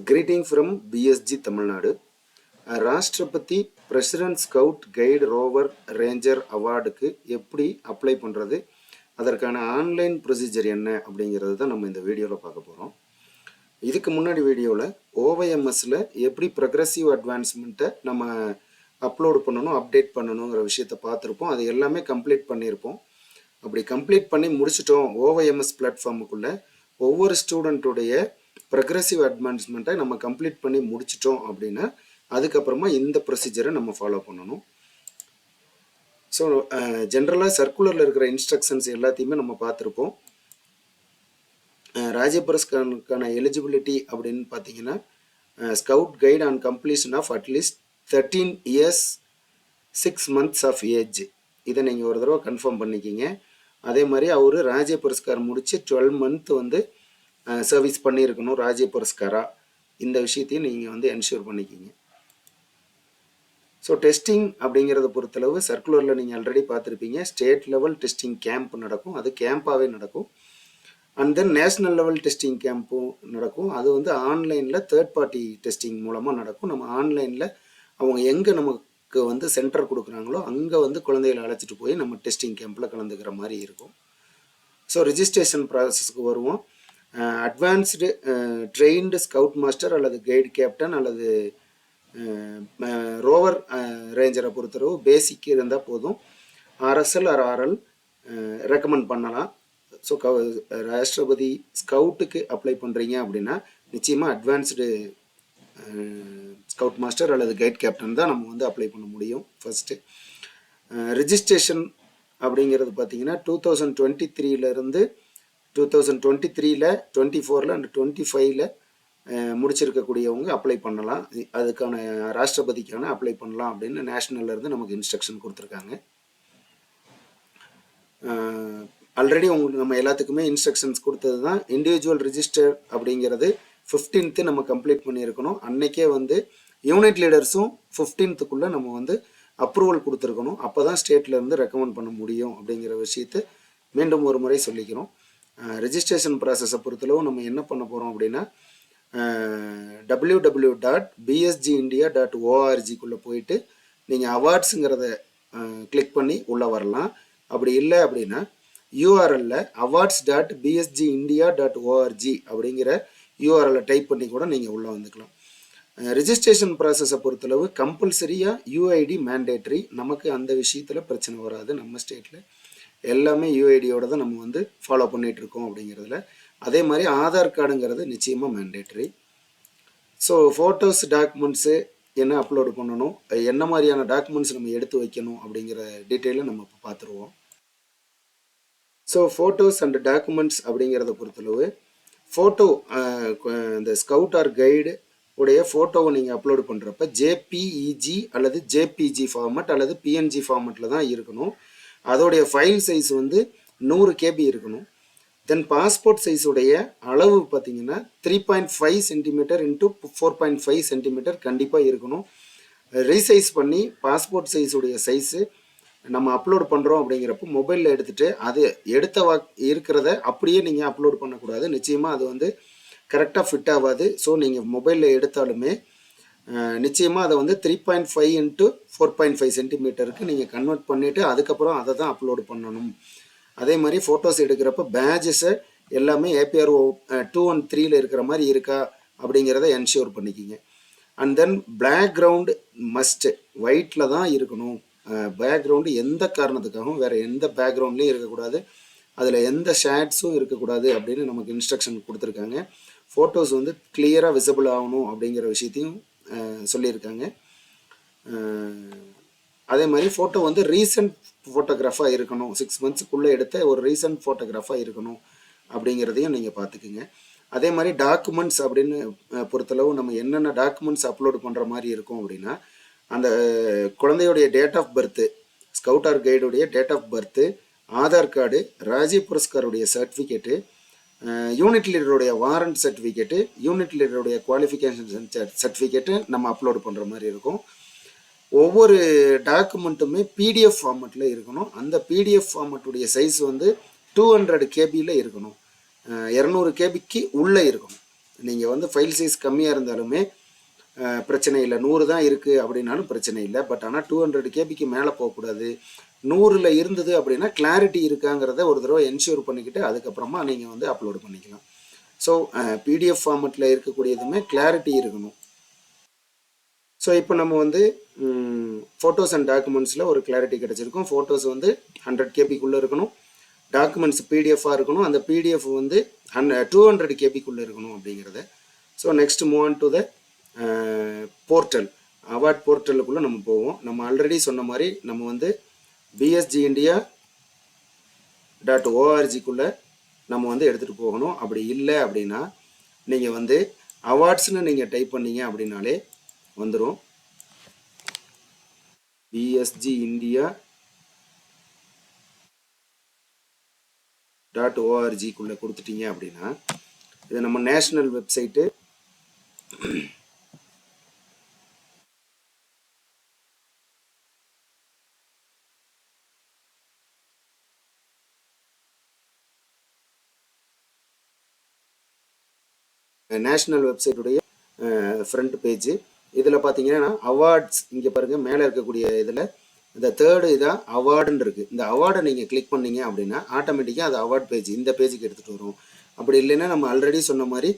Greeting from BSG Tamil Nadu. Rashtrapati president scout guide rover ranger அவார்டுக்கு எப்படி apply பண்ணுறது, அதற்கான ஆன்லைன் ப்ரொசீஜர் என்ன அப்படிங்கிறது தான் நம்ம இந்த வீடியோவில் பார்க்க போகிறோம். இதுக்கு முன்னாடி வீடியோவில் ஓவைஎம்எஸில் எப்படி ப்ரொக்ரெசிவ் அட்வான்ஸ்மெண்ட்டை நம்ம அப்லோடு பண்ணணும், அப்டேட் பண்ணணுங்கிற விஷயத்தை பார்த்துருப்போம். அது எல்லாமே கம்ப்ளீட் பண்ணியிருப்போம். அப்படி கம்ப்ளீட் பண்ணி முடிச்சிட்டோம். ஓவைஎம்எஸ் பிளாட்ஃபார்முக்குள்ளே ஒவ்வொரு ஸ்டூடெண்ட்டுடைய ப்ரொக்ரெசிவ் அட்வான்ஸ்மெண்ட்டை நம்ம கம்ப்ளீட் பண்ணி முடிச்சிட்டோம் அப்படின்னா அதுக்கப்புறமா இந்த ப்ரொசீஜரை நம்ம ஃபாலோ பண்ணணும். ஸோ ஜென்ரலாக சர்க்குலரில் இருக்கிற இன்ஸ்ட்ரக்ஷன்ஸ் எல்லாத்தையுமே நம்ம பார்த்துருப்போம். ராஜ்ய புரஸ்காருக்கான எலிஜிபிலிட்டி அப்படின்னு பார்த்தீங்கன்னா scout guide on completion of at least 13 years 6 months of age. இதை நீங்கள் ஒரு தடவை கன்ஃபார்ம் பண்ணிக்கிங்க. அதே மாதிரி அவர் ராஜ்ய புரஸ்கார் முடித்து 12 month வந்து சர்வீஸ் பண்ணியிருக்கணும் ராஜ்ய புரஸ்காரா. இந்த விஷயத்தையும் நீங்கள் வந்து என்ஷூர் பண்ணிக்கிங்க. ஸோ டெஸ்டிங் அப்படிங்கிறத பொறுத்தளவு சர்க்குலரில் நீங்கள் ஆல்ரெடி பார்த்துருப்பீங்க. ஸ்டேட் லெவல் டெஸ்டிங் கேம்ப் நடக்கும், அது கேம்பாகவே நடக்கும். And then national level testing கேம்பும் நடக்கும். அது வந்து ஆன்லைனில் தேர்ட் பார்ட்டி டெஸ்டிங் மூலமாக நடக்கும். நம்ம ஆன்லைனில் அவங்க எங்கே நமக்கு வந்து சென்டர் கொடுக்குறாங்களோ அங்கே வந்து குழந்தைகளை அழைச்சிட்டு போய் நம்ம டெஸ்டிங் கேம்பில் கலந்துக்கிற மாதிரி இருக்கும். ஸோ ரிஜிஸ்ட்ரேஷன் ப்ராசஸ்க்கு வருவோம். அட்வான்ஸ்டு ட்ரெயின்டு ஸ்கவுட் மாஸ்டர் அல்லது கைடு கேப்டன் அல்லது ரோவர் ரேஞ்சரை பொறுத்தளவு பேசிக் இருந்தால் போதும். ஆர்எஸ்எல் ஆர் ஆர்எல் ரெக்கமெண்ட் பண்ணலாம். ஸோ ராஷ்டிரபதி ஸ்கவுட்டுக்கு அப்ளை பண்ணுறீங்க அப்படின்னா நிச்சயமாக அட்வான்ஸ்டு ஸ்கவுட் மாஸ்டர் அல்லது கைட் கேப்டன் தான் நம்ம வந்து அப்ளை பண்ண முடியும். ஃபஸ்ட்டு ரிஜிஸ்ட்ரேஷன் அப்படிங்கிறது பார்த்தீங்கன்னா 2023 2023 24 அண்ட் 25 முடிச்சிருக்கக்கூடியவங்க அப்ளை பண்ணலாம். அதுக்கான ராஷ்டிரபதிக்கான அப்ளை பண்ணலாம் அப்படின்னு நேஷ்னல்லேருந்து நமக்கு இன்ஸ்ட்ரக்ஷன் கொடுத்துருக்காங்க. ஆல்ரெடி உங்களுக்கு நம்ம எல்லாத்துக்குமே இன்ஸ்ட்ரக்ஷன்ஸ் கொடுத்தது தான். இண்டிவிஜுவல் ரிஜிஸ்டர் அப்படிங்கிறது 15th நம்ம கம்ப்ளீட் பண்ணியிருக்கணும். அன்னைக்கே வந்து யூனிட் லீடர்ஸும் 15th நம்ம வந்து அப்ரூவல் கொடுத்துருக்கணும். அப்போ தான் ஸ்டேட்லேருந்து ரெக்கமெண்ட் பண்ண முடியும் அப்படிங்கிற விஷயத்தை மீண்டும் ஒரு முறை சொல்லிக்கிறோம். ரிஜிஸ்ட்ரேஷன் ப்ராசஸை பொறுத்தளவு நம்ம என்ன பண்ண போகிறோம் அப்படின்னா www.bsgindia.org போயிட்டு நீங்கள் அவார்ட்ஸுங்கிறத கிளிக் பண்ணி உள்ளே வரலாம். அப்படி இல்லை அப்படின்னா யூஆர்எல்ல awards.bsgindia.org அப்படிங்கிற யூஆர்எல்லை டைப் பண்ணி கூட நீங்கள் உள்ளே வந்துக்கலாம். ரிஜிஸ்ட்ரேஷன் ப்ராசஸை பொறுத்தளவு கம்பல்சரியாக யூஐடி மேண்டேட்ரி. நமக்கு அந்த விஷயத்தில் பிரச்சனை வராது. நம்ம ஸ்டேட்டில் எல்லாமே யூஐடியோட தான் நம்ம வந்து ஃபாலோ பண்ணிகிட்ருக்கோம் அப்படிங்கிறதுல. அதே மாதிரி ஆதார் கார்டுங்கிறது நிச்சயமாக மேண்டேட்ரி. ஸோ ஃபோட்டோஸ் டாக்குமெண்ட்ஸு என்ன அப்லோடு பண்ணணும், என்ன மாதிரியான டாக்குமெண்ட்ஸ் நம்ம எடுத்து வைக்கணும் அப்படிங்கிற டீட்டெயிலை நம்ம இப்போ பார்த்துருவோம். ஸோ ஃபோட்டோஸ் அண்ட் டாக்குமெண்ட்ஸ் அப்படிங்கிறத பொறுத்தளவு ஃபோட்டோ இந்த ஸ்கவுட் ஆர் கைடு உடைய ஃபோட்டோவை நீங்கள் அப்லோடு பண்ணுறப்ப ஜேபிஇஜி அல்லது ஜேபிஜி ஃபார்மட் அல்லது பிஎன்ஜி ஃபார்மட்டில் தான் இருக்கணும். அதோடைய ஃபைல் சைஸ் வந்து 100 KB இருக்கணும். தென் பாஸ்போர்ட் சைஸுடைய அளவு பார்த்தீங்கன்னா 3.5 cm இன்ட்டு 4.5 cm கண்டிப்பாக இருக்கணும். ரீசைஸ் பண்ணி பாஸ்போர்ட் சைஸுடைய சைஸு நம்ம அப்லோட் பண்ணுறோம் அப்படிங்கிறப்போ மொபைலில் எடுத்துகிட்டு அது எடுத்த இருக்கிறத அப்படியே நீங்கள் அப்லோட் பண்ணக்கூடாது. நிச்சயமாக அது வந்து கரெக்டாக ஃபிட் ஆகாது. ஸோ நீங்கள் மொபைலில் எடுத்தாலுமே நிச்சயமாக அதை வந்து 3.5 இன்ட்டு 4.5 cm நீங்கள் கன்வெர்ட் பண்ணிவிட்டு அதுக்கப்புறம் அதை தான் அப்லோடு பண்ணணும். அதே மாதிரி ஃபோட்டோஸ் எடுக்கிறப்ப பேஜஸை எல்லாமே APRO 2 and 3 இருக்கிற மாதிரி இருக்கா அப்படிங்கிறத என்ஷூர் பண்ணிக்கிங்க. அண்ட் தென் பேக்ரவுண்டு மஸ்ட்டு ஒயிட்டில் தான் இருக்கணும். பேக்ரவுண்டு எந்த காரணத்துக்காகவும் வேறு எந்த பேக்ரவுண்ட்லேயும் இருக்கக்கூடாது, அதில் எந்த ஷேட்ஸும் இருக்கக்கூடாது அப்படின்னு நமக்கு இன்ஸ்ட்ரக்ஷன் கொடுத்துருக்காங்க. ஃபோட்டோஸ் வந்து கிளியராக விசிபிள் ஆகணும் அப்படிங்கிற விஷயத்தையும் சொல்லியிருக்காங்க. அதே மாதிரி ஃபோட்டோ வந்து ரீசன்ட் ஃபோட்டோகிராஃபாக இருக்கணும். 6 monthsக்குள்ளே எடுத்த ஒரு ரீசன்ட் ஃபோட்டோகிராஃபாக இருக்கணும் அப்படிங்கிறதையும் நீங்கள் பார்த்துக்குங்க. அதே மாதிரி டாக்குமெண்ட்ஸ் அப்படின்னு பொறுத்தளவு நம்ம என்னென்ன டாக்குமெண்ட்ஸ் அப்லோடு பண்ணுற மாதிரி இருக்கும் அப்படின்னா அந்த குழந்தையுடைய date of birth, scout or கைடுடைய date of birth, Aadhaar card, Rajya புரஸ்காருடைய சர்டிஃபிகேட்டு, யூனிட் லீடருடைய வாரண்ட் சர்டிஃபிகேட்டு, யூனிட் லீடருடைய குவாலிஃபிகேஷன் சர்டிஃபிகேட்டு நம்ம அப்லோடு பண்ணுற மாதிரி இருக்கும். ஒவ்வொரு டாக்குமெண்ட்டுமே PDF ஃபார்மெட்டில் இருக்கணும். அந்த PDF ஃபார்மெட்டுடைய சைஸ் வந்து 200 KB இருக்கணும். 200 KBக்கு உள்ளே இருக்கணும். நீங்கள் வந்து ஃபைல் சைஸ் கம்மியாக இருந்தாலுமே பிரச்சனை இல்லை. 100 தான் இருக்குது அப்படின்னாலும் பிரச்சனை இல்லை. பட் ஆனால் 200 கேபிக்கு மேலே போகக்கூடாது. 100ல் இருந்தது அப்படின்னா கிளாரிட்டி இருக்காங்கிறத ஒரு தடவை என்ஷூர் பண்ணிக்கிட்டு அதுக்கப்புறமா நீங்கள் வந்து அப்லோடு பண்ணிக்கலாம். ஸோ பிடிஎஃப் ஃபார்மெட்டில் இருக்கக்கூடியதுமே கிளாரிட்டி இருக்கணும். ஸோ இப்போ நம்ம வந்து ஃபோட்டோஸ் அண்ட் டாக்குமெண்ட்ஸில் ஒரு கிளாரிட்டி கிடச்சிருக்கும். ஃபோட்டோஸ் வந்து 100 கேபிக்குள்ளே இருக்கணும், டாக்குமெண்ட்ஸ் பிடிஎஃபாக இருக்கணும், அந்த பிடிஎஃப் வந்து 200 கேபிக்குள்ளே இருக்கணும் அப்படிங்கிறத. So next move on to the portal. Award போர்ட்டலுக்குள்ளே நம்ம போவோம். நம்ம ஆல்ரெடி சொன்ன மாதிரி நம்ம வந்து bsgindia.org-க்குள்ளே நம்ம வந்து எடுத்துகிட்டு போகணும். அப்படி இல்லை அப்படின்னா நீங்கள் வந்து அவார்ட்ஸ்னு நீங்கள் டைப் பண்ணீங்க அப்படின்னாலே வந்துடும். bsgindia.org-க்குள்ளே கொடுத்துட்டீங்க அப்படின்னா இது நம்ம நேஷ்னல் வெப்சைட்டு. நேஷ்னல் வெப்சைட்டுடைய ஃப்ரண்ட் பேஜ். இதில் பார்த்தீங்கன்னா அவார்ட்ஸ் இங்கே பாருங்கள், மேலே இருக்கக்கூடிய இதில் இந்த தேர்டு இதாக அவார்டுன்னு இருக்குது. இந்த அவார்டை நீங்கள் கிளிக் பண்ணீங்க அப்படின்னா ஆட்டோமேட்டிக்காக அது அவார்ட் பேஜ் இந்த பேஜுக்கு எடுத்துகிட்டு வரும். அப்படி இல்லைன்னா நம்ம ஆல்ரெடி சொன்ன மாதிரி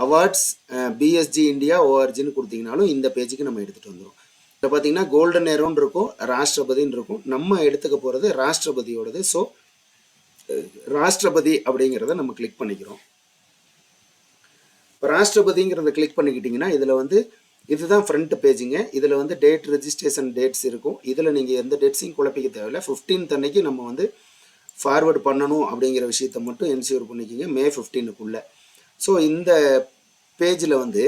அவார்ட்ஸ் பிஎஸ்ஜி இந்தியா ஓஆர்ஜின்னு கொடுத்தீங்கனாலும் இந்த பேஜுக்கு நம்ம எடுத்துகிட்டு வந்துடும். இதில் பார்த்தீங்கன்னா கோல்டன் ஏரோன்னு இருக்கும், ராஷ்டிரபதின்னு இருக்கும். நம்ம எடுத்துக்க போகிறது ராஷ்டிரபதியோடது. ஸோ ராஷ்டிரபதி அப்படிங்கிறத நம்ம கிளிக் பண்ணிக்கிறோம். இப்போ ராஷ்டிரபதிங்கிறத கிளிக் பண்ணிக்கிட்டிங்கன்னா இதில் வந்து இதுதான் ஃப்ரண்ட் பேஜுங்க. இதில் வந்து டேட், ரெஜிஸ்ட்ரேஷன் டேட்ஸ் இருக்கும். இதில் நீங்கள் எந்த டேட்ஸையும் குழப்பிக்க தேவையில்லை. 15th அன்னைக்கு நம்ம வந்து ஃபார்வர்டு பண்ணணும் அப்படிங்கிற விஷயத்தை மட்டும் என்ஷூர் பண்ணிக்கிங்க மே 15க்குள்ளே. ஸோ இந்த பேஜில் வந்து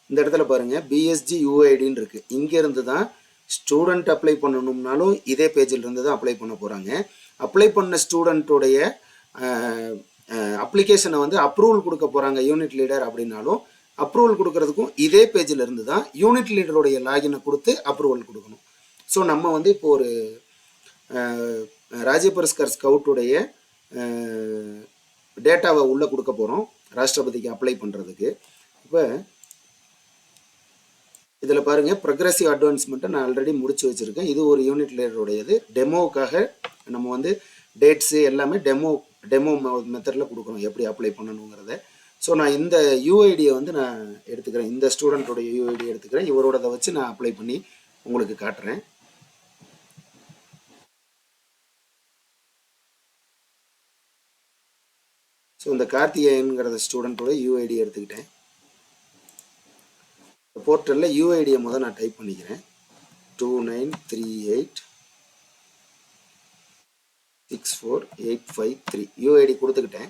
இந்த இடத்துல பாருங்கள் பிஎஸ்ஜி யூஐடின்னு இருக்குது. இங்கேருந்து தான் ஸ்டூடெண்ட் அப்ளை பண்ணணும்னாலும் இதே பேஜில் இருந்து தான் அப்ளை பண்ண போகிறாங்க. அப்ளை பண்ண ஸ்டூடெண்ட்டுடைய அப்ளிகேஷனை வந்து அப்ரூவல் கொடுக்க போகிறாங்க யூனிட் லீடர் அப்படின்னாலும் அப்ரூவல் கொடுக்கறதுக்கும் இதே பேஜில் இருந்து தான் யூனிட் லீடருடைய லாகினை கொடுத்து அப்ரூவல் கொடுக்கணும். ஸோ நம்ம வந்து இப்போ ஒரு ராஜ்ய புரஸ்கார் ஸ்கவுட்டுடைய டேட்டாவை உள்ளே கொடுக்க போகிறோம் ராஷ்டிரபதிக்கு அப்ளை பண்ணுறதுக்கு. இப்போ இதில் பாருங்கள் ப்ரொக்ரெசிவ் அட்வான்ஸ்மெண்ட்டை நான் ஆல்ரெடி முடிச்சு வச்சுருக்கேன். இது ஒரு யூனிட் லீடருடையது. டெமோவுக்காக நம்ம வந்து டேட்ஸு எல்லாமே டெமோ மெத்தடில் கொடுக்குறோம் எப்படி அப்ளை பண்ணணுங்கிறத. ஸோ நான் இந்த யூஐடியை வந்து நான் எடுத்துக்கிறேன், இந்த ஸ்டூடெண்ட்டோடைய யூஐடி எடுத்துக்கிறேன். இவரோடதை வச்சு நான் அப்ளை பண்ணி உங்களுக்கு காட்டுறேன். ஸோ இந்த கார்த்திகேயன்கிற ஸ்டூடெண்ட்டோட யூஐடி எடுத்துக்கிட்டேன். போர்ட்டலில் யூஐடியை முதல் நான் டைப் பண்ணிக்கிறேன். 293864853 யூஐடி கொடுத்துக்கிட்டேன்.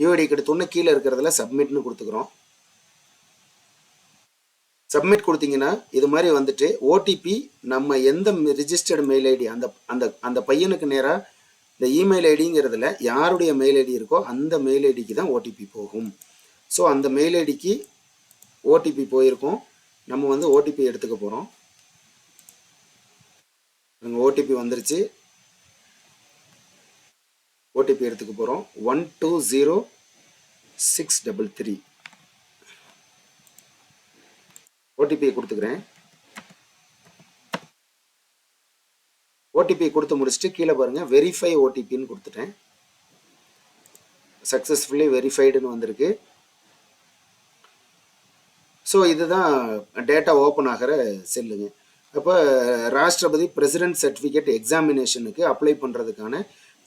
யூஐடி எடுத்தோன்னே கீழே இருக்கிறதுல சப்மிட்னு கொடுத்துக்கிறோம். சப்மிட் கொடுத்தீங்கன்னா இது மாதிரி வந்துட்டு ஓடிபி நம்ம எந்த ரிஜிஸ்டர்டு மெயில் ஐடி அந்த அந்த அந்த பையனுக்கு நேராக இந்த இமெயில் ஐடிங்கிறதுல யாருடைய மெயில் ஐடி இருக்கோ அந்த மெயில் ஐடிக்கு தான் ஓடிபி போகும். ஸோ அந்த மெயில் ஐடிக்கு ஓடிபி போயிருக்கோம். நம்ம வந்து ஓடிபி எடுத்துக்க போகிறோம். ஓடிபி வந்துருச்சு. ஓடிபி எடுத்துக்க போகிறோம். 120633 ஓடிபியை கொடுத்துக்கிறேன். ஓடிபி கொடுத்து முடிச்சுட்டு கீழே பாருங்கள் வெரிஃபை ஓடிபின்னு கொடுத்துட்டேன். சக்ஸஸ்ஃபுல்லி வெரிஃபைடுன்னு வந்திருக்கு. ஸோ இதுதான் டேட்டா ஓப்பன் ஆகிற செல்லுங்க. அப்போ ராஷ்டிரபதி பிரசிடென்ட் சர்டிஃபிகேட் எக்ஸாமினேஷனுக்கு அப்ளை பண்ணுறதுக்கான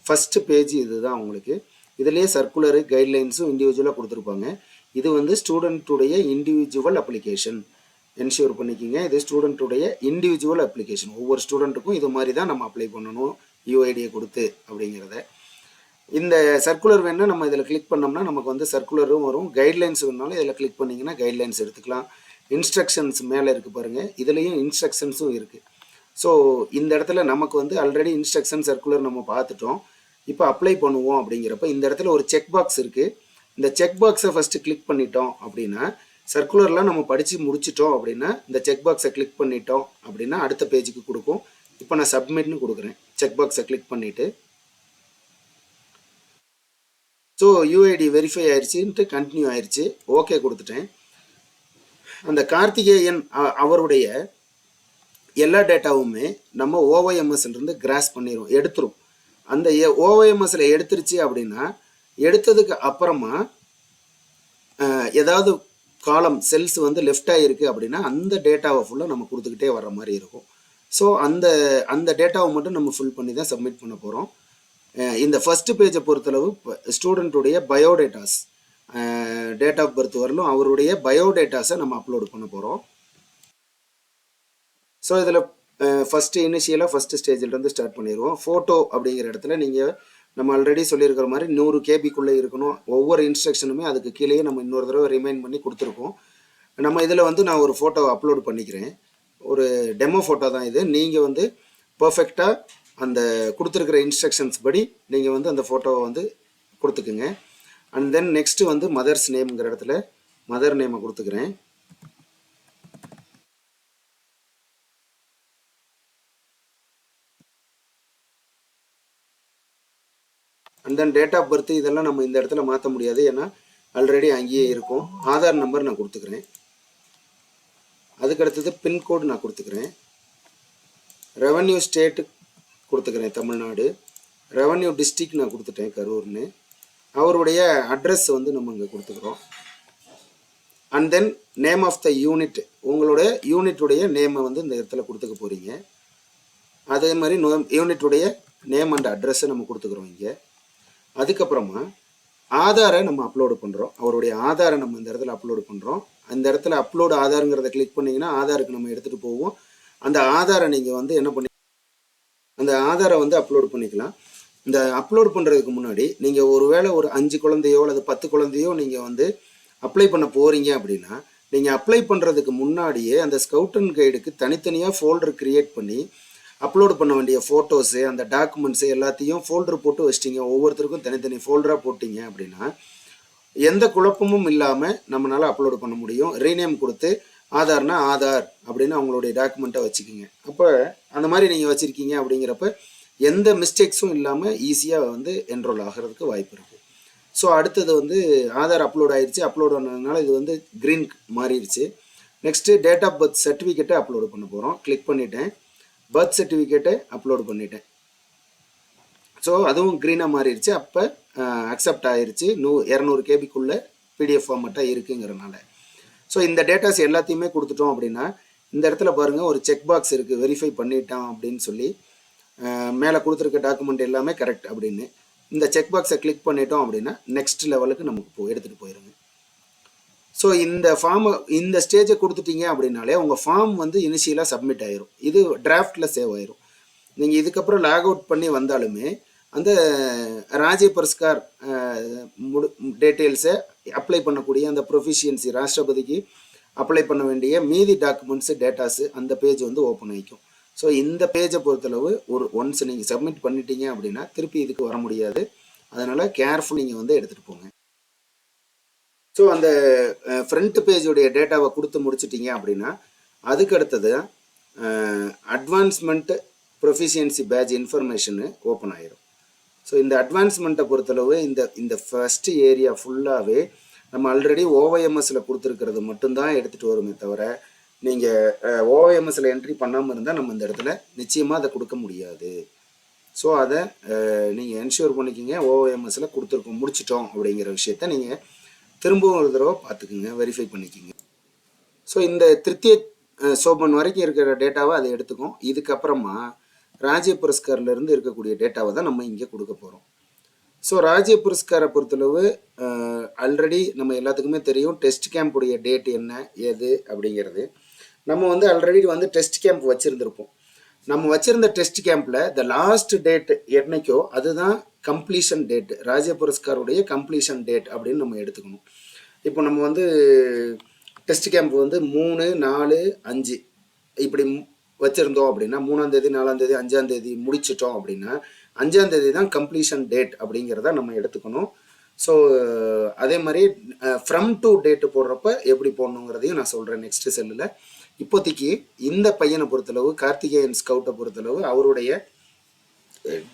ஃபஸ்ட்டு பேஜ் இது தான் உங்களுக்கு. இதுலேயே சர்க்குலரு கைட்லைன்ஸும் இண்டிவிஜுவலாக கொடுத்துருப்பாங்க. இது வந்து ஸ்டூடெண்ட்டுடைய இண்டிவிஜுவல் அப்ளிகேஷன் என்ஷூர் பண்ணிக்கிங்க. இது ஸ்டூடெண்ட்டுடைய இண்டிவிஜுவல் அப்ளிகேஷன். ஒவ்வொரு ஸ்டூடெண்ட்டுக்கும் இது மாதிரி தான் நம்ம அப்ளை பண்ணணும் யூஐடியை கொடுத்து அப்படிங்கிறத. இந்த சர்க்குலர் வேணுன்னா நம்ம இதில் கிளிக் பண்ணோம்னா நமக்கு வந்து சர்க்குலரும் வரும். கைட்லைன்ஸ் வேணுனாலும் இதில் கிளிக் பண்ணிங்கன்னா கைட்லைன்ஸ் எடுத்துக்கலாம். இன்ஸ்ட்ரக்ஷன்ஸ் மேலே இருக்குது பாருங்கள், இதுலேயும் இன்ஸ்ட்ரக்ஷன்ஸும் இருக்குது. ஸோ இந்த இடத்துல நமக்கு வந்து ஆல்ரெடி இன்ஸ்ட்ரக்ஷன் சர்க்குலர் நம்ம பார்த்துட்டோம். இப்போ அப்ளை பண்ணுவோம் அப்படிங்கிறப்ப இந்த இடத்துல ஒரு செக் பாக்ஸ் இருக்குது. இந்த செக் பாக்ஸை ஃபஸ்ட்டு கிளிக் பண்ணிட்டோம் அப்படின்னா சர்க்குலர்லாம் நம்ம படித்து முடிச்சிட்டோம் அப்படின்னா இந்த செக் பாக்ஸை கிளிக் பண்ணிட்டோம் அப்படின்னா அடுத்த பேஜுக்கு கொடுக்கும். இப்போ நான் சப்மிட்னு கொடுக்குறேன். செக் பாக்ஸை கிளிக் பண்ணிவிட்டு ஸோ யூஐடி வெரிஃபை ஆயிடுச்சுன்ட்டு கண்டினியூ ஆயிடுச்சு. ஓகே கொடுத்துட்டேன். அந்த கார்த்திகேயன் அவருடைய எல்லா டேட்டாவுமே நம்ம ஓஒஎம்எஸ்லேருந்து கிராஸ் பண்ணிடும், எடுத்துரும். அந்த ஓஒஎம்எஸ்ல எடுத்துருச்சு அப்படின்னா எடுத்ததுக்கு அப்புறமா ஏதாவது காலம் செல்ஸ் வந்து லெஃப்ட் ஆகிருக்கு அப்படின்னா அந்த டேட்டாவை ஃபுல்லாக நம்ம கொடுத்துக்கிட்டே வர்ற மாதிரி இருக்கும். ஸோ அந்த அந்த டேட்டாவை மட்டும் நம்ம ஃபில் பண்ணி தான் சப்மிட் பண்ண போகிறோம். இந்த ஃபஸ்ட்டு பேஜை பொறுத்தளவு ஸ்டூடெண்ட்டுடைய பயோடேட்டாஸ், டேட் ஆஃப் பர்த் வரலும் அவருடைய பயோடேட்டாஸை நம்ம அப்லோட் பண்ண போகிறோம். ஸோ இதில் ஃபஸ்ட்டு இனிஷியலாக ஃபஸ்ட்டு ஸ்டேஜிலேருந்து ஸ்டார்ட் பண்ணிடுவோம். ஃபோட்டோ அப்படிங்கிற இடத்துல நீங்கள் நம்ம ஆல்ரெடி சொல்லியிருக்கிற மாதிரி 100 கேபிக்குள்ளே இருக்கணும். ஒவ்வொரு இன்ஸ்ட்ரக்ஷனுமே அதுக்கு கீழேயே நம்ம இன்னொரு தடவை ரிமைண்ட் பண்ணி கொடுத்துருக்கோம். நம்ம இதில் வந்து நான் ஒரு ஃபோட்டோ அப்லோட் பண்ணிக்கிறேன். ஒரு டெமோ ஃபோட்டோ தான் இது. நீங்கள் வந்து பர்ஃபெக்டாக அந்த கொடுத்துருக்கிற இன்ஸ்ட்ரக்ஷன்ஸ் படி நீங்கள் வந்து அந்த ஃபோட்டோவை வந்து கொடுத்துக்குங்க. அண்ட் தென் நெக்ஸ்ட்டு வந்து மதர்ஸ் நேம்ங்கிற இடத்துல மதர் நேமை கொடுத்துக்கிறேன். And then date of birth இதெல்லாம் நம்ம இந்த இடத்துல மாற்ற முடியாது, ஏன்னா ஆல்ரெடி அங்கேயே இருக்கும். ஆதார் நம்பர் நான் கொடுத்துக்கிறேன். அதுக்கடுத்தது பின்கோடு நான் கொடுத்துக்கிறேன். ரெவன்யூ ஸ்டேட்டு கொடுத்துக்கிறேன் தமிழ்நாடு. ரெவன்யூ டிஸ்ட்ரிக்ட் நான் கொடுத்துட்டேன் கரூர்னு. அவருடைய அட்ரஸ் வந்து நம்ம இங்கே கொடுத்துக்கிறோம். And then name of the unit, உங்களோட யூனிட்டுடைய நேமை வந்து இந்த இடத்துல கொடுத்துக்க போகிறீங்க. அதே மாதிரி யூனிட்டுடைய நேம் அண்ட் அட்ரஸை நம்ம கொடுத்துக்கிறோம் இங்கே. அதுக்கப்புறமா ஆதாரை நம்ம அப்லோடு பண்ணுறோம். அவருடைய ஆதாரை நம்ம இந்த இடத்துல அப்லோடு பண்ணுறோம். அந்த இடத்துல அப்லோடு ஆதாருங்கிறத கிளிக் பண்ணிங்கன்னா ஆதாருக்கு நம்ம எடுத்துகிட்டு போவோம். அந்த ஆதாரை நீங்கள் வந்து என்ன பண்ணி அந்த ஆதாரை வந்து அப்லோடு பண்ணிக்கலாம். இந்த அப்லோடு பண்ணுறதுக்கு முன்னாடி நீங்கள் ஒருவேளை ஒரு 5 குழந்தையோ அல்லது 10 குழந்தையோ நீங்கள் வந்து அப்ளை பண்ண போகிறீங்க அப்படின்னா நீங்கள் அப்ளை பண்ணுறதுக்கு முன்னாடியே அந்த ஸ்கவுட் அண்ட் கைடுக்கு தனித்தனியாக ஃபோல்டர் க்ரியேட் பண்ணி அப்லோடு பண்ண வேண்டிய ஃபோட்டோஸு அந்த டாக்குமெண்ட்ஸு எல்லாத்தையும் ஃபோல்டர் போட்டு வச்சிட்டிங்க. ஒவ்வொருத்தருக்கும் தனித்தனி ஃபோல்டராக போட்டிங்க அப்படின்னா எந்த குழப்பமும் இல்லாமல் நம்மளால் அப்லோடு பண்ண முடியும். ரீநேம் கொடுத்து ஆதார்னா ஆதார் அப்படின்னு அவங்களுடைய டாக்குமெண்ட்டை வச்சுக்கிங்க. அப்போ அந்த மாதிரி நீங்கள் வச்சுருக்கீங்க அப்படிங்கிறப்ப எந்த மிஸ்டேக்ஸும் இல்லாமல் ஈஸியாக வந்து என்ரோல் ஆகிறதுக்கு வாய்ப்பு இருக்குது. ஸோ அடுத்தது வந்து ஆதார் அப்லோட் ஆகிடுச்சு. அப்லோட் ஆனதுனால இது வந்து க்ரீன் மாறிடுச்சு. நெக்ஸ்ட்டு டேட் ஆஃப் பர்த் சர்டிஃபிகேட்டை அப்லோடு பண்ண போகிறோம். கிளிக் பண்ணிவிட்டேன். பர்த் சர்டிஃபிகேட்டை அப்லோடு பண்ணிட்டேன். ஸோ அதுவும் க்ரீனாக மாறிடுச்சு. அப்போ அக்செப்ட் ஆகிருச்சு. 200 கேபிக்குள்ளே பிடிஎஃப் ஃபார்மேட்டாக இருக்குங்கிறனால. ஸோ இந்த டேட்டாஸ் எல்லாத்தையுமே கொடுத்துட்டோம் அப்படின்னா இந்த இடத்துல பாருங்கள் ஒரு செக் பாக்ஸ் இருக்குது, வெரிஃபை பண்ணிட்டான் அப்படின்னு சொல்லி. மேலே கொடுத்துருக்க டாக்குமெண்ட் எல்லாமே கரெக்ட் அப்படின்னு இந்த செக் பாக்ஸை கிளிக் பண்ணிட்டோம் அப்படின்னா நெக்ஸ்ட் லெவலுக்கு நமக்கு எடுத்துகிட்டு போயிருங்க. ஸோ இந்த ஃபார்மை இந்த ஸ்டேஜை கொடுத்துட்டீங்க அப்படின்னாலே உங்கள் ஃபார்ம் வந்து இனிஷியலாக சப்மிட் ஆயிரும். இது டிராஃப்டில் சேவ் ஆயிரும். நீங்கள் இதுக்கப்புறம் லாக் அவுட் பண்ணி வந்தாலுமே அந்த ராஜ்ய புரஸ்கார் டீட்டெயில்ஸை அப்ளை பண்ணக்கூடிய அந்த ப்ரொஃபிஷியன்சி ராஷ்டிரபதிக்கு அப்ளை பண்ண வேண்டிய மீதி டாக்குமெண்ட்ஸு டேட்டாஸு அந்த பேஜ் வந்து ஓப்பன் ஆகிக்கும். ஸோ இந்த பேஜை பொறுத்தளவு ஒன்ஸ் நீங்கள் சப்மிட் பண்ணிட்டீங்க அப்படின்னா திருப்பி இதுக்கு வர முடியாது. அதனால் கேர்ஃபுல் நீங்கள் வந்து எடுத்துகிட்டு போங்க. ஸோ அந்த ஃப்ரண்ட் பேஜுடைய டேட்டாவை கொடுத்து முடிச்சிட்டிங்க அப்படின்னா அதுக்கு அடுத்தது advancement proficiency badge information open ஆயிரும். ஸோ இந்த அட்வான்ஸ்மெண்ட்டை பொறுத்தளவு இந்த ஃபஸ்ட்டு ஏரியா ஃபுல்லாகவே நம்ம ஆல்ரெடி ஓஒஎம்எஸில் கொடுத்துருக்கிறது மட்டும்தான் எடுத்துகிட்டு வருமே தவிர நீங்கள் ஓஒஎம்எஸில் என்ட்ரி பண்ணாமல் இருந்தால் நம்ம இந்த இடத்துல நிச்சயமாக அதை கொடுக்க முடியாது. ஸோ அதை நீங்கள் என்ஷூர் பண்ணிக்கிங்க. ஓஒஎம்எஸில் முடிச்சிட்டோம் அப்படிங்கிற விஷயத்த நீங்கள் திரும்பவும் ஒரு தடவை பார்த்துக்குங்க, வெரிஃபை பண்ணிக்கிங்க. ஸோ இந்த திருத்திய சோபன் வரைக்கும் இருக்கிற டேட்டாவை அதை எடுத்துக்கும். இதுக்கப்புறமா ராஜ்ய புரஸ்கார்லேருந்து இருக்கக்கூடிய டேட்டாவை தான் நம்ம இங்கே கொடுக்க போகிறோம். ஸோ ராஜ்ய புரஸ்காரை பொறுத்தளவு ஆல்ரெடி நம்ம எல்லாத்துக்குமே தெரியும் டெஸ்ட் கேம்புடைய டேட் என்ன ஏது அப்படிங்கிறது. நம்ம வந்து ஆல்ரெடி வந்து டெஸ்ட் கேம்ப் வச்சுருந்துருப்போம். நம்ம வச்சுருந்த டெஸ்ட் கேம்பில் த லாஸ்ட் டேட் என்னைக்கோ அதுதான் கம்ப்ளீஷன் டேட், ராஜ்ய புரஸ்காருடைய கம்ப்ளீஷன் டேட் அப்படின்னு நம்ம எடுத்துக்கணும். இப்போ நம்ம வந்து டெஸ்ட் கேம்ப் வந்து 3, 4, 5 இப்படி வச்சுருந்தோம் அப்படின்னா 3ஆம் தேதி 4ஆம் தேதி 5ஆம் தேதி முடிச்சிட்டோம் அப்படின்னா 5ஆம் தேதி தான் கம்ப்ளீஷன் டேட் அப்படிங்கிறத நம்ம எடுத்துக்கணும். ஸோ அதே மாதிரி ஃப்ரம் டு டேட்டு போடுறப்ப எப்படி போடணுங்கிறதையும் நான் சொல்கிறேன் நெக்ஸ்ட் செல்லில். இப்போதைக்கு இந்த பையனை பொறுத்தளவு கார்த்திகேயன் ஸ்கவுட்டை பொறுத்தளவு அவருடைய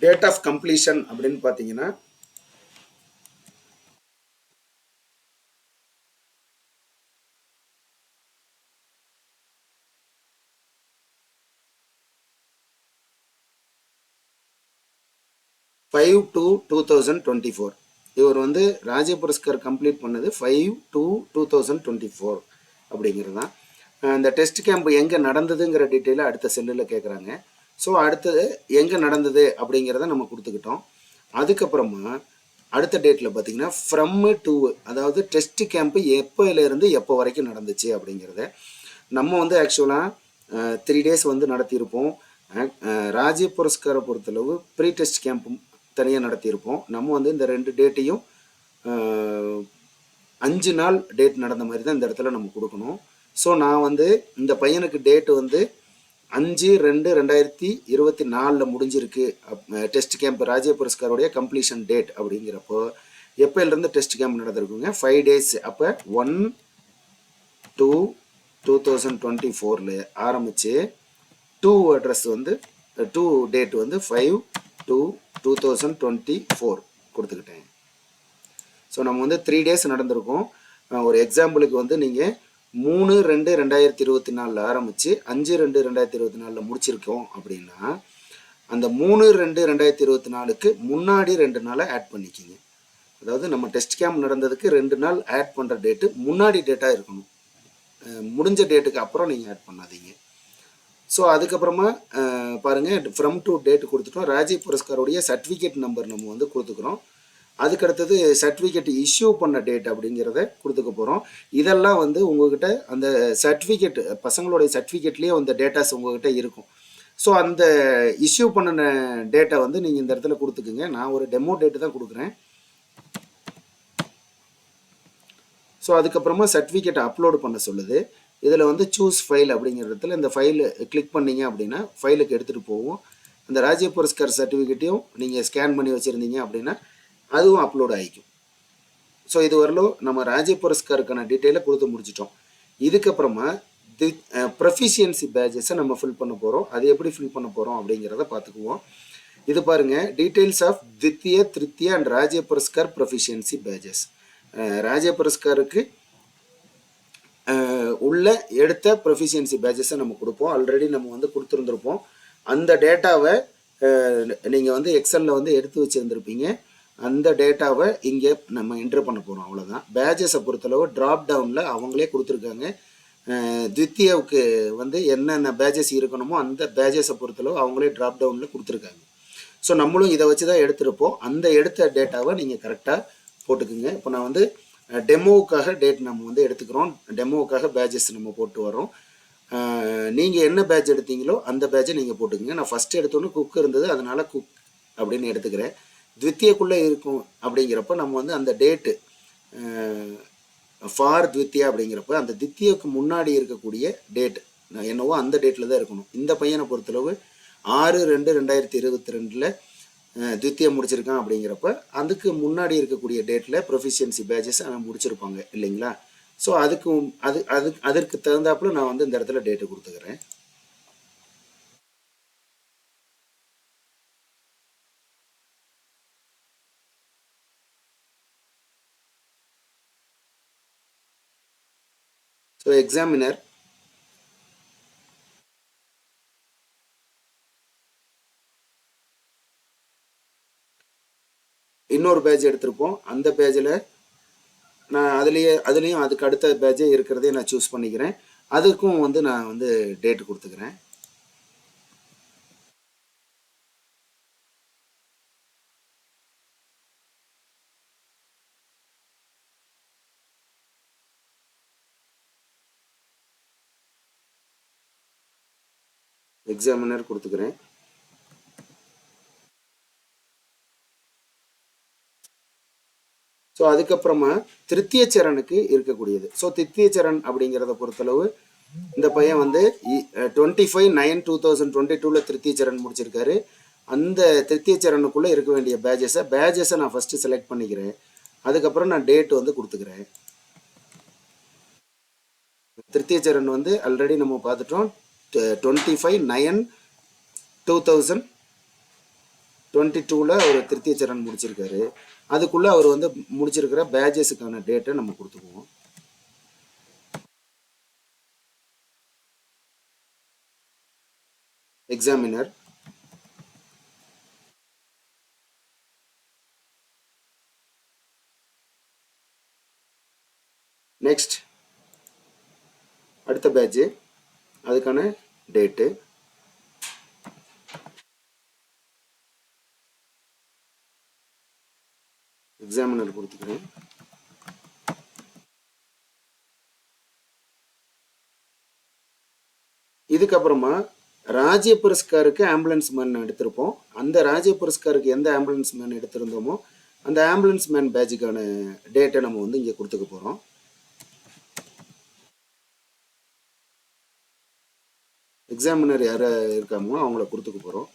டேட் ஆஃப் கம்ப்ளீஷன் அப்படின்னு பார்த்தீங்கன்னா 5/2/2024. இவர் வந்து ராஜ்ய புரஸ்கார் கம்ப்ளீட் பண்ணது 5/2/2024 அப்படிங்கிறது தான். இந்த டெஸ்ட் கேம்ப் எங்கே நடந்ததுங்கிற டீட்டெயிலை அடுத்த செல்லில் கேட்குறாங்க. ஸோ அடுத்தது எங்கே நடந்தது அப்படிங்கிறத நம்ம கொடுத்துக்கிட்டோம். அதுக்கப்புறமா அடுத்த டேட்டில் பார்த்தீங்கன்னா ஃப்ரம் டு, அதாவது டெஸ்ட் கேம்ப்பு எப்போலேருந்து எப்போ வரைக்கும் நடந்துச்சு அப்படிங்கிறத நம்ம வந்து ஆக்சுவலாக 3 days வந்து நடத்தியிருப்போம். ராஜ்ய புரஸ்காரை பொறுத்தளவு ப்ரீ டெஸ்ட் கேம்ப்பும் தனியாக நடத்தியிருப்போம். நம்ம வந்து இந்த 2 டேட்டையும் 5 நாள் டேட் நடந்த மாதிரி தான் இந்த இடத்துல நம்ம கொடுக்கணும். ஸோ நான் வந்து இந்த பையனுக்கு டேட்டு வந்து 5/2/2024 முடிஞ்சிருக்கு. டெஸ்ட் கேம்ப் ராஜ்ய புரஸ்காரோடைய கம்ப்ளீஷன் டேட் அப்படிங்கிறப்போ எப்போலேருந்து டெஸ்ட் கேம்ப் நடந்திருக்குங்க 5 days. அப்போ 1/2/2024 ஆரம்பித்து 2 அட்ரஸ் வந்து 2 டேட் வந்து 5/2/2024 கொடுத்துக்கிட்டேன். ஸோ நம்ம வந்து 3 days நடந்திருக்கோம். ஒரு எக்ஸாம்பிளுக்கு வந்து நீங்கள் 3/2/2024 ஆரம்பித்து 5/2/2024 முடிச்சிருக்கோம் அப்படின்னா அந்த 3/2/2024க்கு முன்னாடி 2 நாளை ஆட் பண்ணிக்கிங்க. அதாவது நம்ம டெஸ்ட் கேம்ப் நடந்ததுக்கு 2 நாள் ஆட் பண்ணுற டேட்டு முன்னாடி டேட்டாக இருக்கணும். முடிஞ்ச டேட்டுக்கு அப்புறம் நீங்கள் ஆட் பண்ணாதீங்க. ஸோ அதுக்கப்புறமா பாருங்கள், ஃப்ரம் டு டேட் கொடுத்துட்டோம். ராஜ்ய புரஸ்காரோடைய சர்டிஃபிகேட் நம்பர் நம்ம வந்து கொடுத்துக்கிறோம். அதுக்கடுத்தது சர்டிஃபிகேட் இஷ்யூ பண்ண டேட் அப்படிங்கிறத கொடுத்துக்க போகிறோம். இதெல்லாம் வந்து உங்கள்கிட்ட அந்த சர்டிஃபிகேட், பசங்களுடைய சர்டிஃபிகேட்லேயே அந்த டேட்டாஸ் உங்கள்கிட்ட இருக்கும். ஸோ அந்த இஷ்யூ பண்ணின டேட்டை வந்து நீங்கள் இந்த இடத்துல கொடுத்துக்குங்க. நான் ஒரு டெமோ டேட்டு தான் கொடுக்குறேன். ஸோ அதுக்கப்புறமா சர்டிஃபிகேட்டை அப்லோடு பண்ண சொல்லுது. இதில் வந்து சூஸ் ஃபைல் அப்படிங்கிற இடத்துல இந்த ஃபைல் கிளிக் பண்ணிங்க அப்படின்னா ஃபைலுக்கு எடுத்துகிட்டு போவோம். அந்த ராஜ்ய புரஸ்கார் சர்டிஃபிகேட்டையும் நீங்கள் ஸ்கேன் பண்ணி வச்சுருந்தீங்க அப்படின்னா அதுவும் அப்லோட் ஆகிக்கும். ஸோ இது வரலும் நம்ம ராஜ்ய புரஸ்காருக்கான டீட்டெயிலை கொடுத்து முடிச்சிட்டோம். இதுக்கப்புறமா ப்ரொஃபிஷியன்சி பேஜஸை நம்ம ஃபில் பண்ண போகிறோம். அது எப்படி ஃபில் பண்ண போகிறோம் அப்படிங்கிறத பார்த்துக்குவோம். இது பாருங்கள், டீட்டெயில்ஸ் ஆஃப் தித்திய, Tritiya and Rajya Puraskar proficiency badges. Rajya புரஸ்காருக்கு உள்ள எடுத்த ப்ரொஃபிஷியன்சி பேஜஸை நம்ம கொடுப்போம். ஆல்ரெடி நம்ம வந்து கொடுத்துருந்துருப்போம். அந்த டேட்டாவை நீங்கள் வந்து எக்ஸலில் வந்து எடுத்து வச்சுருந்துருப்பீங்க. அந்த டேட்டாவை இங்கே நம்ம என்ட்ரு பண்ண போகிறோம். அவ்வளோதான். பேஜஸை பொறுத்தளவு ட்ராப் டவுனில் அவங்களே கொடுத்துருக்காங்க. தித்தியாவுக்கு வந்து என்னென்ன பேஜஸ் இருக்கணுமோ அந்த பேஜஸை பொறுத்தளவு அவங்களே ட்ராப் டவுனில் கொடுத்துருக்காங்க. ஸோ நம்மளும் இதை வச்சு தான் எடுத்துருப்போம். அந்த எடுத்த டேட்டாவை நீங்கள் கரெக்டாக போட்டுக்குங்க. இப்போ நான் வந்து டெமோவுக்காக டேட் நம்ம வந்து எடுத்துக்கிறோம். டெமோவுக்காக பேஜஸ் நம்ம போட்டு வரோம். நீங்கள் என்ன பேட்ச் எடுத்தீங்களோ அந்த பேட்சை நீங்கள் போட்டுக்கோங்க. நான் ஃபஸ்ட்டு எடுத்தோன்னு குக் இருந்தது, அதனால் குக் அப்படின்னு எடுத்துக்கிறேன். த்வித்தியக்குள்ளே இருக்கும் அப்படிங்கிறப்ப நம்ம வந்து அந்த டேட்டு ஃபார் த்வித்தியா அப்படிங்கிறப்ப அந்த தித்தியக்கு முன்னாடி இருக்கக்கூடிய டேட் என்னவோ அந்த டேட்டில் தான் இருக்கணும். இந்த பையனை பொறுத்தளவு 6/2/2022 த்வித்தியம் முடிச்சிருக்கான் அப்படிங்கிறப்ப அதுக்கு முன்னாடி இருக்கக்கூடிய டேட்டில் ப்ரொஃபிஷியன்சி பேஜஸ் அவன் முடிச்சிருப்பாங்க இல்லைங்களா? ஸோ அதற்கு தகுந்தாப்புல நான் வந்து இந்த இடத்துல டேட்டு கொடுத்துக்கிறேன். ஸோ எக்ஸாமினர் இன்னொரு பேஜ் எடுத்திருப்போம். அந்த பேஜில் நான் அதுலேயும் அதுக்கு அடுத்த பேஜே இருக்கிறதே நான் சூஸ் பண்ணிக்கிறேன். அதுக்கும் வந்து நான் வந்து டேட்டு கொடுத்துக்கிறேன். எக்ஸாமினர் கொடுத்துக்கிறேன். ஸோ அதுக்கப்புறமா திருத்தியச்சரனுக்கு இருக்கக்கூடியது. ஸோ திருத்தியச்சரன் அப்படிங்கிறத பொறுத்தளவு இந்த பையன் வந்து 25/9/2022 திருத்தியச்சரன் முடிச்சிருக்காரு. அந்த திருத்தியச்சரனுக்குள்ளே இருக்க வேண்டிய பேஜஸை நான் ஃபஸ்ட்டு செலக்ட் பண்ணிக்கிறேன். அதுக்கப்புறம் நான் டேட் வந்து கொடுத்துக்கிறேன். திருத்தியச்சரன் வந்து ஆல்ரெடி நம்ம பார்த்துட்டோம். 25/9/2022 ஒரு திருத்தியச்சரன் முடிச்சிருக்காரு. அதுக்குள்ளே அவர் வந்து முடிச்சிருக்கிற பேஜஸுக்கான டேட்டை நம்ம கொடுத்துக்குவோம். எக்ஸாமினர் நெக்ஸ்ட் அடுத்த பேட்ச் அதுக்கான டேட்டு, எக்ஸாமினர் கொடுத்துக்கிறேன். இதுக்கப்புறமா ராஜ்ய புரஸ்காருக்கு ஆம்புலன்ஸ் மேன் எடுத்திருப்போம். அந்த ராஜ்ய புரஸ்காருக்கு எந்த ஆம்புலன்ஸ் மேன் எடுத்திருந்தோமோ அந்த ஆம்புலன்ஸ் மேன் பேட்சுக்கான டேட்டை நம்ம வந்து இங்கே கொடுத்துக்க போகிறோம். எக்ஸாமினர் யார் இருக்காமோ அவங்கள கொடுத்துக்க போகிறோம்.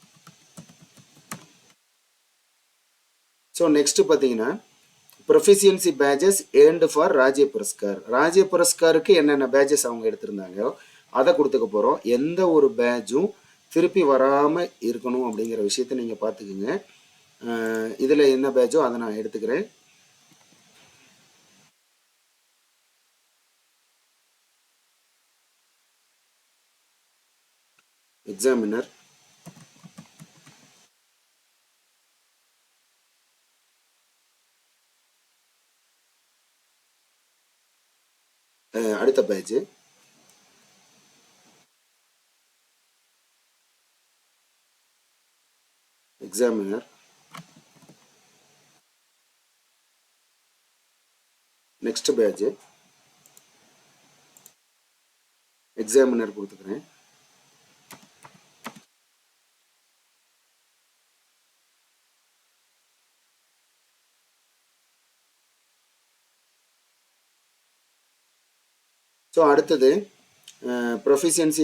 ஸோ நெக்ஸ்ட் பார்த்தீங்கன்னா proficiency pages earned for Rajya Puraskar. Rajya புரஸ்காருக்கு என்னென்ன பேஜஸ் அவங்க எடுத்திருந்தாங்களோ அதை கொடுத்துக்க போகிறோம். எந்த ஒரு பேட்சும் திருப்பி வராமல் இருக்கணும் அப்படிங்கிற விஷயத்தை நீங்கள் பார்த்துக்குங்க. இதில் என்ன பேட்சோ அதை நான் எடுத்துக்கிறேன். எக்ஸாமினர், அடுத்த batch examiner, next batch examiner கொடுத்துக்கிறேன். ஸோ அடுத்தது proficiency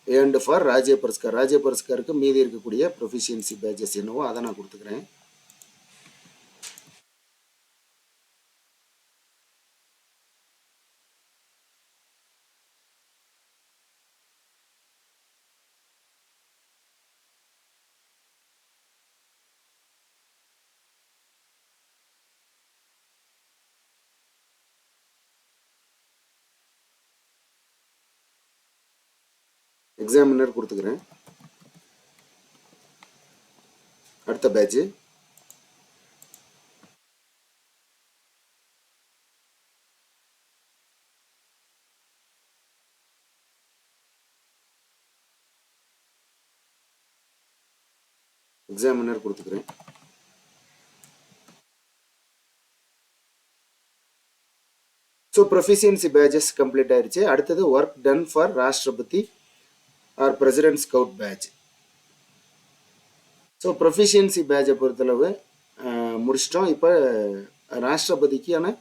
earned for Rajya Puraskar. Rajya புரஸ்காருக்கு மீதி இருக்கக்கூடிய ப்ரொஃபிஷியன்சி பேட்சஸ் என்னவோ அதை நான் கொடுத்துக்கிறேன். எக்ஸாமினர் கொடுத்துக்கிறேன். அடுத்த பேட்ச் எக்ஸாமினர் கொடுத்துக்கிறேன். ஸோ ப்ரொஃபிஷியன்சி பேட்சஸ் கம்ப்ளீட் ஆயிடுச்சு. அடுத்தது work done for Rashtrapati or president scout badge. So proficiency பேட்சை பொறுத்தளவு முடிச்சிட்டோம். இப்போ ராஷ்டிரபதிக்கான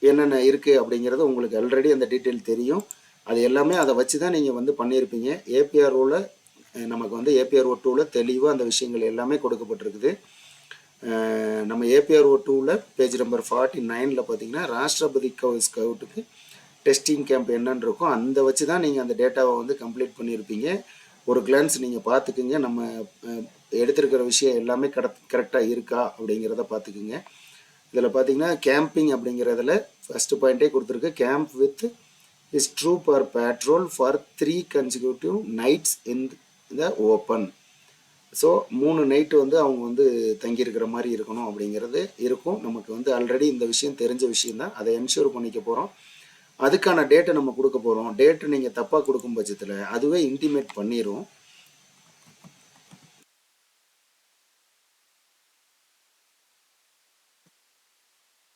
என்னென்ன இருக்குது அப்படிங்கிறது உங்களுக்கு ஆல்ரெடி அந்த டீட்டெயில் தெரியும். அது எல்லாமே அதை வச்சு தான் நீங்கள் வந்து பண்ணியிருப்பீங்க. ஏபிஆர்ஓவில் நமக்கு வந்து ஏபிஆர்ஓ 2ல் தெளிவாக அந்த விஷயங்கள் எல்லாமே கொடுக்கப்பட்டிருக்குது. நம்ம ஏபிஆர்ஓ 2ல் பேஜ் நம்பர் 49ல் பார்த்தீங்கன்னா ராஷ்டிரபதி ஸ்கவுட்டுக்கு டெஸ்டிங் கேம்ப் என்னன்னு இருக்கும் அந்த வச்சு தான் நீங்கள் அந்த டேட்டாவை வந்து கம்ப்ளீட் பண்ணியிருப்பீங்க. ஒரு கிளான்ஸ் நீங்கள் பார்த்துக்குங்க. நம்ம எடுத்திருக்கிற விஷயம் எல்லாமே கரெக்டாக இருக்கா அப்படிங்கிறத பார்த்துக்குங்க. இதில் பார்த்தீங்கன்னா கேம்பிங் அப்படிங்கிறதுல ஃபஸ்ட்டு பாயிண்ட்டே கொடுத்துருக்கு. Camp with is troop or patrol for 3 consecutive nights in the open. So 3 night வந்து அவங்க வந்து தங்கியிருக்கிற மாதிரி இருக்கணும் அப்படிங்கிறது இருக்கும். நமக்கு வந்து ஆல்ரெடி இந்த விஷயம் தெரிஞ்ச விஷயந்தான். அதை என்ஷூர் பண்ணிக்க போகிறோம். அதுக்கான டேட்டை நம்ம கொடுக்க போகிறோம். டேட்டு நீங்கள் தப்பாக கொடுக்கும் பட்சத்தில் அதுவே இன்டிமேட் பண்ணிடும்.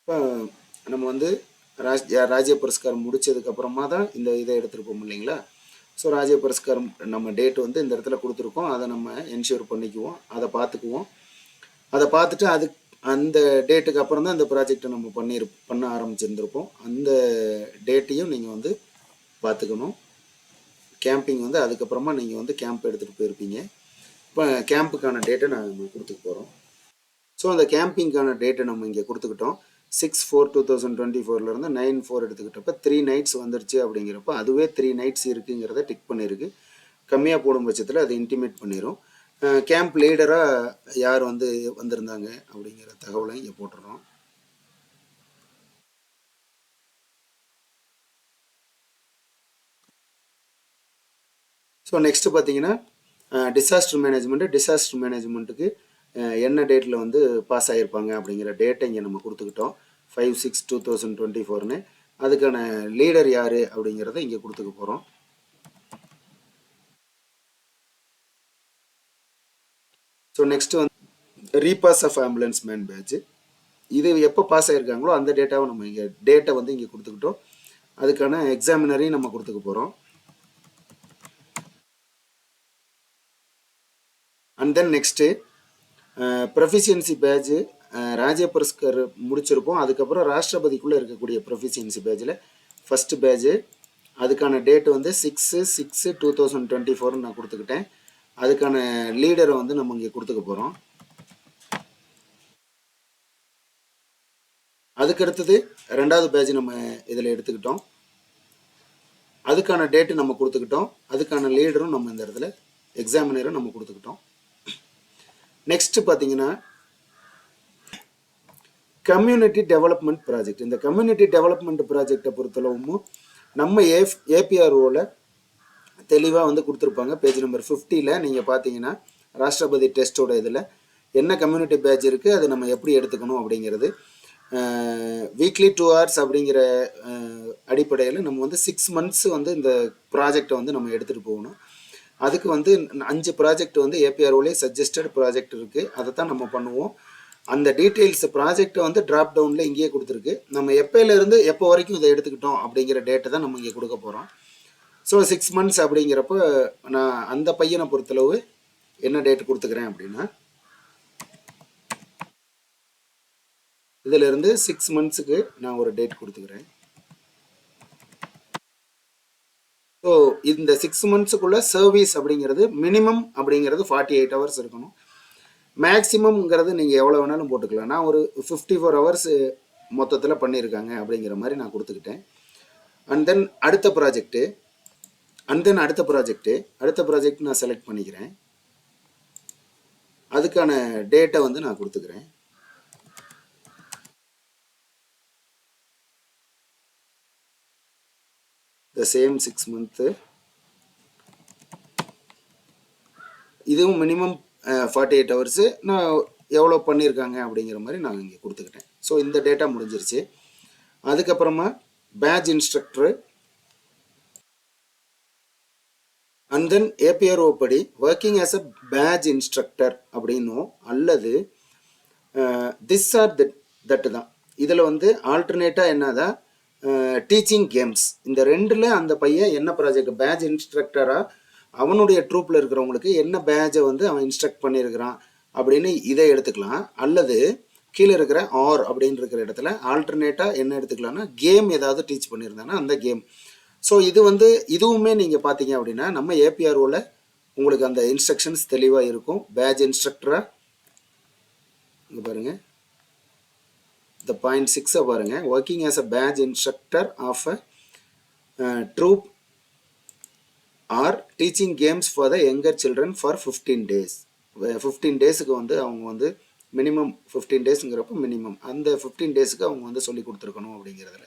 இப்போ நம்ம வந்து ராஜ்ய புரஸ்காரம் முடித்ததுக்கப்புறமா தான் இந்த இதை எடுத்துருப்போம் இல்லைங்களா. ஸோ ராஜ்ய புரஸ்காரம் நம்ம டேட் வந்து இந்த இடத்துல கொடுத்துருக்கோம். அதை நம்ம என்ஷூர் பண்ணிக்குவோம். அதை பார்த்துக்குவோம். அதை பார்த்துட்டு அந்த டேட்டுக்கு அப்புறம் தான் இந்த ப்ராஜெக்டை நம்ம பண்ண ஆரம்பிச்சிருந்துருப்போம். அந்த டேட்டையும் நீங்கள் வந்து பார்த்துக்கணும். கேம்பிங் வந்து அதுக்கப்புறமா நீங்கள் வந்து கேம்ப் எடுத்துகிட்டு போயிருப்பீங்க. இப்போ கேம்புக்கான டேட்டை நம்ம கொடுத்துக்க போகிறோம். ஸோ அந்த கேம்பிங்கான டேட்டை நம்ம இங்கே கொடுத்துக்கிட்டோம். 6/4/2024 9/4 எடுத்துக்கிட்டப்ப 3 nights வந்துருச்சு அப்படிங்கிறப்ப அதுவே 3 nights இருக்குங்கிறத டிக் பண்ணியிருக்கு. கம்மியாக போடும் பட்சத்தில் அதை இன்டிமேட் பண்ணிடும். கேம்ப் லீடராக யார் வந்து வந்திருந்தாங்க அப்படிங்கிற தகவலை இங்கே போட்டுடுறோம். ஸோ நெக்ஸ்ட்டு பார்த்தீங்கன்னா டிசாஸ்டர் மேனேஜ்மெண்ட்டுக்கு என்ன டேட்டில் வந்து பாஸ் ஆகியிருப்பாங்க அப்படிங்கிற டேட்டை இங்கே நம்ம கொடுத்துக்கிட்டோம். 5/6/2024ன்னு. அதுக்கான லீடர் யார் அப்படிங்கிறத இங்கே கொடுத்துக்க போகிறோம். ஸோ நெக்ஸ்ட் வந்து ரீபாஸ் ஆஃப் ஆம்புலன்ஸ் மேன் பேட்ச். இது எப்போ பாஸ் ஆகிருக்காங்களோ அந்த டேட்டாவை நம்ம இங்கே டேட்டை வந்து இங்கே கொடுத்துக்கிட்டோம். அதுக்கான எக்ஸாமினரையும் நம்ம கொடுத்துக்க போகிறோம். And then next proficiency badge Rajya Puraskar முடிச்சிருப்போம். அதுக்கப்புறம் ராஷ்டிரபதிக்குள்ளே இருக்கக்கூடிய ப்ரொஃபிஷியன்சி பேட்சில் ஃபஸ்ட்டு பேட்ஜு, அதுக்கான டேட்டு வந்து 6/6/2024 நான் கொடுத்துக்கிட்டேன். அதுக்கான லீடரை வந்து நம்ம இங்கே கொடுத்துக்க போகிறோம். அதுக்கடுத்தது ரெண்டாவது பேட்ச் நம்ம இதில் எடுத்துக்கிட்டோம். அதுக்கான டேட்டு நம்ம கொடுத்துக்கிட்டோம். அதுக்கான லீடரும் நம்ம இந்த இடத்துல எக்ஸாமினரும் நம்ம கொடுத்துக்கிட்டோம். நெக்ஸ்ட் பார்த்தீங்கன்னா கம்யூனிட்டி டெவலப்மெண்ட் ப்ராஜெக்ட். இந்த கம்யூனிட்டி டெவலப்மெண்ட் ப்ராஜெக்டை பொறுத்தளவும் நம்ம ஏபிஆர்ஓவில் தெளிவாக வந்து கொடுத்துருப்பாங்க. பேஜ் நம்பர் 50ல் நீங்கள் பார்த்தீங்கன்னா ராஷ்டிரபதி டெஸ்ட்டோட இதில் என்ன கம்யூனிட்டி பேட்ச் இருக்குது, அதை நம்ம எப்படி எடுத்துக்கணும் அப்படிங்கிறது வீக்லி 2 hours அப்படிங்கிற அடிப்படையில் நம்ம வந்து 6 months வந்து இந்த ப்ராஜெக்டை வந்து நம்ம எடுத்துகிட்டு போகணும். அதுக்கு வந்து 5 ப்ராஜெக்ட் வந்து ஏபிஆர்ஓலே சஜஸ்டட் ப்ராஜெக்ட் இருக்குது. அதை தான் நம்ம பண்ணுவோம். அந்த டீட்டெயில்ஸ் ப்ராஜெக்டை வந்து ட்ராப் டவுனில் இங்கேயே கொடுத்துருக்கு. நம்ம எப்போலேருந்து எப்போ வரைக்கும் இதை எடுத்துக்கிட்டோம் அப்படிங்கிற டேட்டை தான் நம்ம இங்கே கொடுக்க போகிறோம். ஸோ 6 months அப்படிங்கிறப்ப நான் அந்த பையனை பொறுத்தளவு என்ன டேட் கொடுத்துக்கிறேன் அப்படின்னா, இதிலிருந்து 6 monthsக்கு நான் ஒரு டேட் கொடுத்துக்கிறேன். ஸோ இந்த 6 monthsக்குள்ள சர்வீஸ் அப்படிங்கிறது மினிமம் அப்படிங்கிறது 48 hours இருக்கணும். மேக்ஸிமம்ங்கிறது நீங்கள் எவ்வளோ வேணாலும் போட்டுக்கலாம். நான் ஒரு 54 hours மொத்தத்தில் பண்ணியிருக்காங்க அப்படிங்கிற மாதிரி நான் கொடுத்துக்கிட்டேன். அண்ட் தென் அடுத்த ப்ராஜெக்ட் நான் செலக்ட் பண்ணிக்கிறேன். அதுக்கான டேட்டை வந்து நான் கொடுத்துக்கிறேன். the same 6 month. இதுவும் மினிமம் 48 hours. நான் எவ்வளோ பண்ணியிருக்காங்க அப்படிங்கிற மாதிரி நான் இங்கே கொடுத்துக்கிட்டேன். ஸோ இந்த டேட்டா முடிஞ்சிருச்சு. அதுக்கப்புறமா badge instructor and then APRO படி working as a badge instructor அப்படின்னும் அல்லது திஸ் ஆர் தட் தான். இதில் வந்து ஆல்டர்னேட்டாக என்னதான் டீச்சிங் கேம்ஸ். இந்த ரெண்டில் அந்த பையன் என்ன ப்ராஜெக்ட் பேட்ச் இன்ஸ்ட்ரக்டராக அவனுடைய ட்ரூப்பில் இருக்கிறவங்களுக்கு என்ன பேட்சை வந்து அவன் இன்ஸ்ட்ரக்ட் பண்ணியிருக்கிறான் அப்படின்னு இதை எடுத்துக்கலாம். அல்லது கீழே இருக்கிற ஆர் அப்படின்னு இருக்கிற இடத்துல ஆல்டர்னேட்டாக என்ன எடுத்துக்கலாம்னா கேம் ஏதாவது டீச் பண்ணியிருந்தாங்கன்னா அந்த கேம். ஸோ இது வந்து இதுவுமே நீங்கள் பார்த்தீங்க அப்படின்னா நம்ம ஏபிஆர்ஓவில் உங்களுக்கு அந்த இன்ஸ்ட்ரக்ஷன்ஸ் தெளிவாக இருக்கும். பேட்ச் இன்ஸ்ட்ரக்டராக இங்கே பாருங்கள், the point 6 பாருங்க, working as a badge instructor of a troop or teaching games for the younger children for 15 days. 15 daysக்கு வந்து அவங்க வந்து மினிமம் 15 daysங்கிறப்ப மினிமம் அந்த 15 daysக்கு அவங்க வந்து சொல்லி கொடுத்துருக்கணும் அப்படிங்கிறதுல.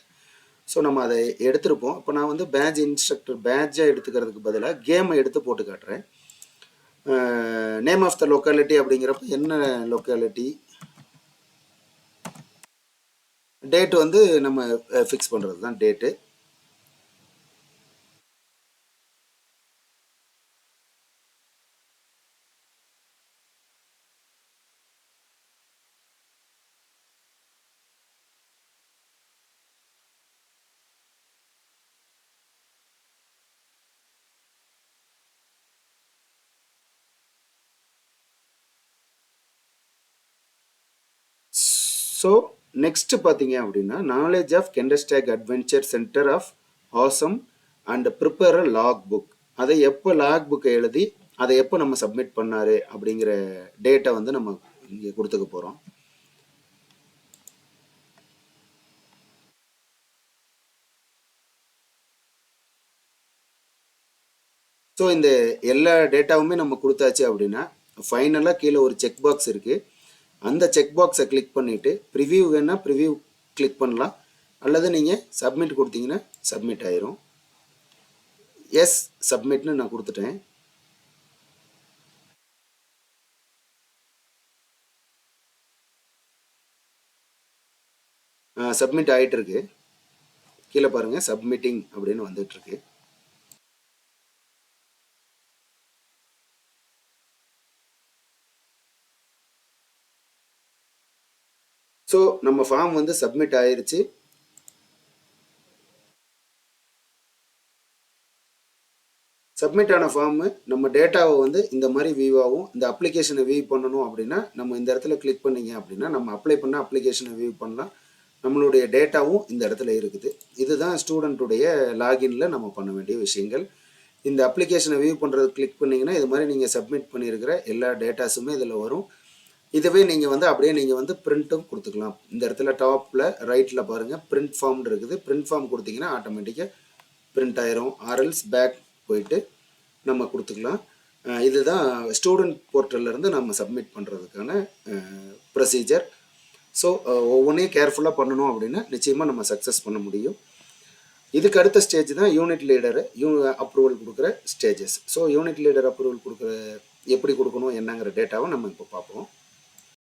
ஸோ நம்ம அதை எடுத்திருப்போம். இப்போ நான் வந்து பேட்ச் இன்ஸ்ட்ரக்டர் பேட்சாக எடுத்துக்கிறதுக்கு பதிலாக கேமை எடுத்து போட்டு காட்டுறேன். நேம் ஆஃப் த லொக்காலிட்டி அப்படிங்கிறப்ப என்ன லொக்காலிட்டி, டேட்டு வந்து நம்ம ஃபிக்ஸ் பண்ணுறது தான் டேட்டு. ஸோ நெக்ஸ்ட்டு பார்த்தீங்க அப்படின்னா நாலேஜ் ஆஃப் கெண்டஸ்டாக் adventure centre of awesome and prepare a log book. அதை எப்போ லாக் புக்கை எழுதி அதை எப்போ நம்ம சப்மிட் பண்ணார் அப்படிங்கிற டேட்டை வந்து நம்ம இங்கே கொடுத்துக்க போகிறோம். ஸோ இந்த எல்லா டேட்டாவுமே நம்ம கொடுத்தாச்சு அப்படின்னா ஃபைனலாக கீழே ஒரு செக் பாக்ஸ் இருக்குது. அந்த செக் பாக்ஸை கிளிக் பண்ணிவிட்டு ப்ரிவ்யூ வேணால் ப்ரிவ்யூ கிளிக் பண்ணலாம், அல்லது நீங்கள் சப்மிட் கொடுத்தீங்கன்னா சப்மிட் ஆயிரும். எஸ் சப்மிட்னு நான் கொடுத்துட்டேன். சப்மிட் ஆகிட்டு இருக்கு. கீழே பாருங்கள் சப்மிட்டிங் அப்படின்னு வந்துட்டுருக்கு. ஸோ நம்ம ஃபார்ம் வந்து சப்மிட் ஆயிருச்சு. சப்மிட் ஆன ஃபார்மு நம்ம டேட்டாவை வந்து இந்த மாதிரி வியூ ஆகும். இந்த அப்ளிகேஷனை வியூ பண்ணணும் அப்படின்னா நம்ம இந்த இடத்துல கிளிக் பண்ணிங்க அப்படின்னா நம்ம அப்ளை பண்ண அப்ளிகேஷனை வியூ பண்ணலாம். நம்மளுடைய டேட்டாவும் இந்த இடத்துல இருக்குது. இதுதான் ஸ்டூடெண்ட்டுடைய லாகின்ல நம்ம பண்ண வேண்டிய விஷயங்கள். இந்த அப்ளிகேஷனை வியூ பண்ணுறது கிளிக் பண்ணிங்கன்னா இது மாதிரி நீங்கள் சப்மிட் பண்ணியிருக்கிற எல்லா டேட்டாஸுமே இதில் வரும். இதுவே நீங்கள் வந்து அப்படியே நீங்கள் வந்து பிரிண்ட்டும் கொடுத்துக்கலாம். இந்த இடத்துல டாப்பில் ரைட்டில் பாருங்கள் பிரிண்ட் ஃபார்ம் இருக்குது. பிரிண்ட் ஃபார்ம் கொடுத்தீங்கன்னா ஆட்டோமேட்டிக்காக பிரிண்ட் ஆயிரும். ஆர்எல்ஸ் பேக் போயிட்டு நம்ம கொடுத்துக்கலாம். இதுதான் ஸ்டூடெண்ட் போர்ட்டல்லேருந்து நம்ம சப்மிட் பண்ணுறதுக்கான ப்ரொசீஜர். ஸோ ஒவ்வொன்றையும் கேர்ஃபுல்லாக பண்ணணும் அப்படின்னா நிச்சயமாக நம்ம சக்ஸஸ் பண்ண முடியும். இதுக்கு அடுத்த ஸ்டேஜ் தான் யூனிட் லீடரு அப்ரூவல் கொடுக்குற stages. So unit leader approval கொடுக்குற எப்படி கொடுக்கணும் என்னங்கிற டேட்டாவை நம்ம இப்போ பார்ப்போம்.